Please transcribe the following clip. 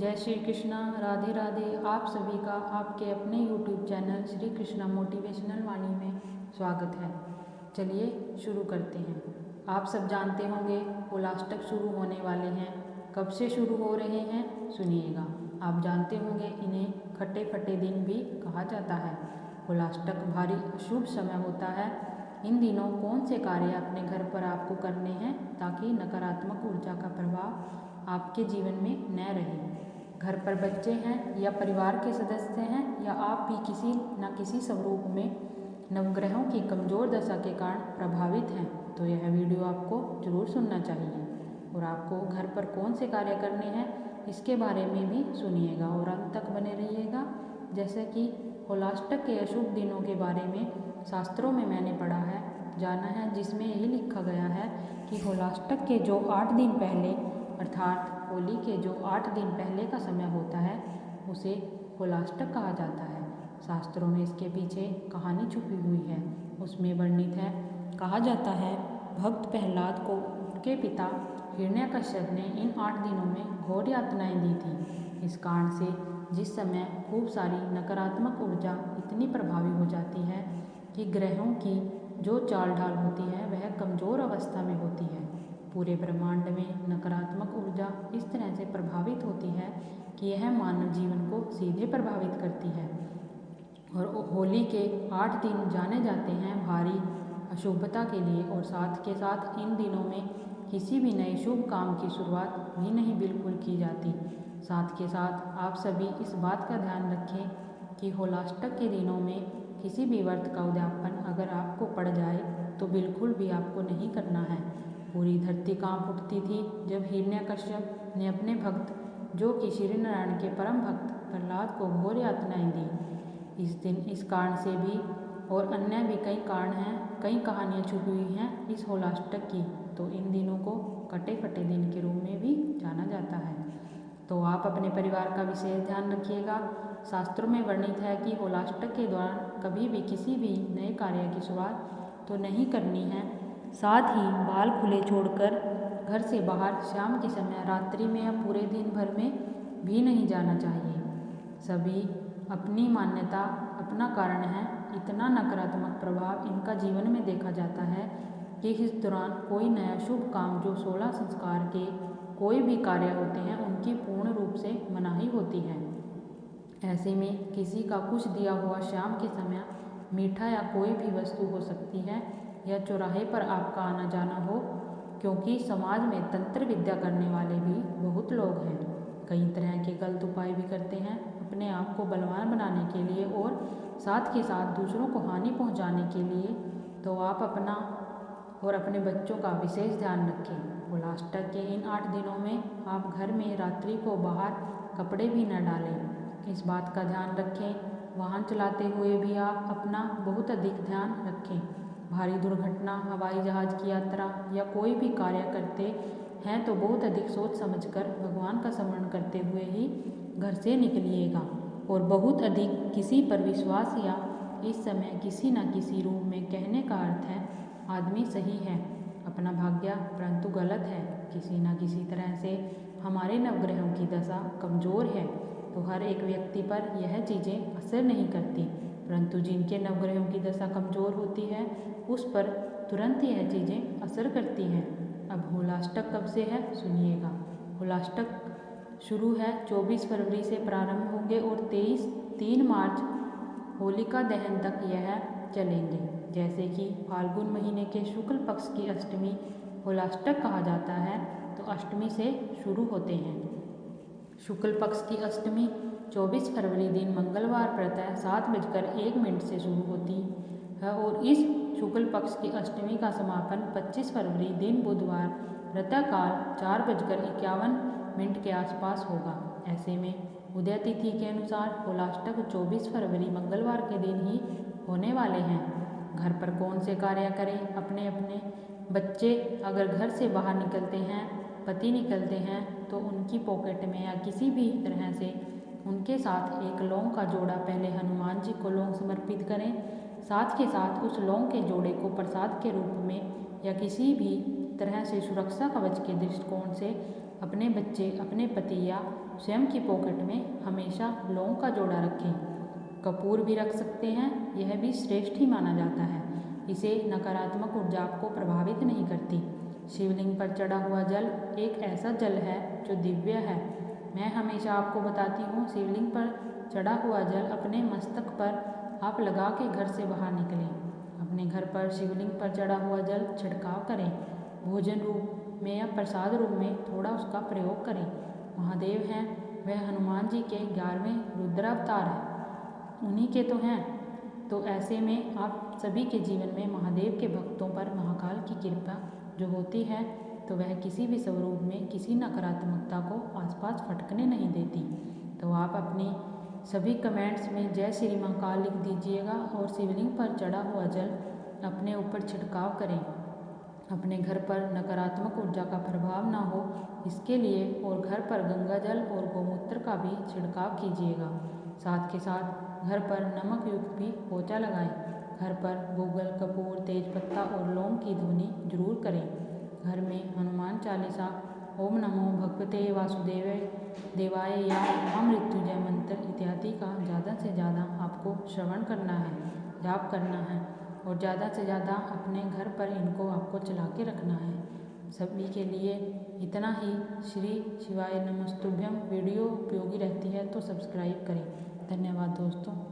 जय श्री कृष्णा, राधे राधे। आप सभी का आपके अपने YouTube channel Shri Krishna motivational Vani में स्वागत है। चलिए शुरू करते हैं। आप सब जानते होंगे होलाष्टक शुरू होने वाले हैं। कब से शुरू हो रहे हैं सुनिएगा। आप जानते होंगे इन्हें खट्टे फटे दिन भी कहा जाता है। होलाष्टक भारी शुभ समय होता है। इन दिनों कौन से कार्य अपने घर पर आपको करने हैं ताकि नकारात्मक ऊर्जा का प्रभाव आपके जीवन में न रहे। घर पर बच्चे हैं या परिवार के सदस्य हैं या आप भी किसी न किसी स्वरूप में नवग्रहों की कमज़ोर दशा के कारण प्रभावित हैं तो यह वीडियो आपको जरूर सुनना चाहिए। और आपको घर पर कौन से कार्य करने हैं इसके बारे में भी सुनिएगा और अंत तक बने रहिएगा। जैसे कि होलाष्टक के अशुभ दिनों के बारे में शास्त्रों में मैंने पढ़ा है, जाना है, जिसमें यही लिखा गया है कि होलाष्टक के जो 8 दिन पहले अर्थात होली के जो 8 दिन पहले का समय होता है उसे होलाष्टक कहा जाता है। शास्त्रों में इसके पीछे कहानी छुपी हुई है। उसमें वर्णित है, कहा जाता है भक्त प्रहलाद को उनके पिता हिरण्यकश्यप ने इन 8 दिनों में घोर यातनाएं दी थी। इस कारण से जिस समय खूब सारी नकारात्मक ऊर्जा इतनी प्रभावी हो जाती है कि ग्रहों की जो चाल ढाल होती है वह कमज़ोर अवस्था में होती है। पूरे ब्रह्मांड में नकारात्मक ऊर्जा इस तरह से प्रभावित होती है कि यह मानव जीवन को सीधे प्रभावित करती है। और होली के 8 दिन जाने जाते हैं भारी अशुभता के लिए और साथ के साथ इन दिनों में किसी भी नए शुभ काम की शुरुआत भी नहीं बिल्कुल की जाती। साथ के साथ आप सभी इस बात का ध्यान रखें कि होलाष्टक के दिनों में किसी भी व्रत का उद्यापन अगर आपको पड़ जाए तो बिल्कुल भी आपको नहीं करना है। पूरी धरती कांप उठती थी जब हिरण्यकश्यप ने अपने भक्त जो कि श्री नारायण के परम भक्त प्रहलाद को घोर यातनाएं दी। इस दिन इस कारण से भी और अन्य भी कई कारण हैं, कई कहानियाँ छुपी हुई हैं इस होलाष्टक की, तो इन दिनों को कटे फटे दिन के रूप में भी जाना जाता है। तो आप अपने परिवार का विशेष ध्यान रखिएगा। शास्त्रों में वर्णित है कि होलाष्टक के दौरान कभी भी किसी भी नए कार्य की शुरुआत तो नहीं करनी है। साथ ही बाल खुले छोड़कर घर से बाहर शाम के समय, रात्रि में या पूरे दिन भर में भी नहीं जाना चाहिए। सभी अपनी मान्यता अपना कारण है। इतना नकारात्मक प्रभाव इनका जीवन में देखा जाता है कि इस दौरान कोई नया शुभ काम जो 16 संस्कार के कोई भी कार्य होते हैं उनकी पूर्ण रूप से मनाही होती है। ऐसे में किसी का कुछ दिया हुआ शाम के समय मीठा या कोई भी वस्तु हो सकती है या चौराहे पर आपका आना जाना हो, क्योंकि समाज में तंत्र विद्या करने वाले भी बहुत लोग हैं। कई तरह के गलत उपाय भी करते हैं अपने आप को बलवान बनाने के लिए और साथ के साथ दूसरों को हानि पहुंचाने के लिए। तो आप अपना और अपने बच्चों का विशेष ध्यान रखें। होलाष्टक के इन 8 दिनों में आप घर में रात्रि को बाहर कपड़े भी न डालें। इस बात का ध्यान रखें। वाहन चलाते हुए भी आप अपना बहुत अधिक ध्यान रखें। भारी दुर्घटना, हवाई जहाज की यात्रा या कोई भी कार्य करते हैं तो बहुत अधिक सोच समझकर भगवान का स्मरण करते हुए ही घर से निकलिएगा। और बहुत अधिक किसी पर विश्वास या इस समय किसी न किसी रूप में कहने का अर्थ है आदमी सही है, अपना भाग्य परंतु गलत है। किसी न किसी तरह से हमारे नवग्रहों की दशा कमज़ोर है तो हर एक व्यक्ति पर यह चीज़ें असर नहीं करती, परंतु जिनके नवग्रहों की दशा कमज़ोर होती है उस पर तुरंत यह चीज़ें असर करती हैं। अब होलाष्टक कब से है सुनिएगा। होलाष्टक शुरू है 24 फरवरी से प्रारंभ होंगे और 3 मार्च होलिका दहन तक यह चलेंगे। जैसे कि फाल्गुन महीने के शुक्ल पक्ष की अष्टमी होलाष्टक कहा जाता है तो अष्टमी से शुरू होते हैं। शुक्ल पक्ष की अष्टमी 24 फरवरी दिन मंगलवार प्रातः 7:01 से शुरू होती है और इस शुक्ल पक्ष की अष्टमी का समापन 25 फरवरी दिन बुधवार प्रातःकाल 4:51 के आसपास होगा। ऐसे में उदय तिथि के अनुसार होलाष्टक 24 फरवरी मंगलवार के दिन ही होने वाले हैं। घर पर कौन से कार्य करें अपने अपने बच्चे अगर घर से बाहर निकलते हैं, पति निकलते हैं तो उनकी पॉकेट में या किसी भी तरह से उनके साथ एक लौंग का जोड़ा पहले हनुमान जी को लौंग समर्पित करें। साथ के साथ उस लौंग के जोड़े को प्रसाद के रूप में या किसी भी तरह से सुरक्षा कवच के दृष्टिकोण से अपने बच्चे, अपने पति या स्वयं की पॉकेट में हमेशा लौंग का जोड़ा रखें। कपूर भी रख सकते हैं, यह भी श्रेष्ठ ही माना जाता है। इसे नकारात्मक ऊर्जा को प्रभावित नहीं करती। शिवलिंग पर चढ़ा हुआ जल एक ऐसा जल है जो दिव्य है। मैं हमेशा आपको बताती हूँ, शिवलिंग पर चढ़ा हुआ जल अपने मस्तक पर आप लगा के घर से बाहर निकलें। अपने घर पर शिवलिंग पर चढ़ा हुआ जल छिड़काव करें। भोजन रूप में या प्रसाद रूप में थोड़ा उसका प्रयोग करें। महादेव हैं, वह हनुमान जी के 11वें रुद्रावतार हैं, उन्हीं के तो हैं। तो ऐसे में आप सभी के जीवन में महादेव के भक्तों पर महाकाल की कृपा जो होती है, तो वह किसी भी स्वरूप में किसी नकारात्मकता को आसपास फटकने नहीं देती। तो आप अपनी सभी कमेंट्स में जय श्री महाकाल लिख दीजिएगा और शिवलिंग पर चढ़ा हुआ जल अपने ऊपर छिड़काव करें। अपने घर पर नकारात्मक ऊर्जा का प्रभाव ना हो इसके लिए, और घर पर गंगा जल और गोमूत्र का भी छिड़काव कीजिएगा। साथ के साथ घर पर नमक युक्त भी पोछा लगाएं। घर पर गूगल, कपूर, तेजपत्ता और लौंग की ध्वनि जरूर करें। घर में हनुमान चालीसा, ओम नमो भगवते वासुदेव देवाय या महामृत्युंजय मंत्र इत्यादि का ज़्यादा से ज़्यादा आपको श्रवण करना है, जाप करना है, और ज़्यादा से ज़्यादा अपने घर पर इनको आपको चला के रखना है। सभी के लिए इतना ही। श्री शिवाय नमस्तुभ्यम। वीडियो उपयोगी रहती है तो सब्सक्राइब करें। धन्यवाद दोस्तों।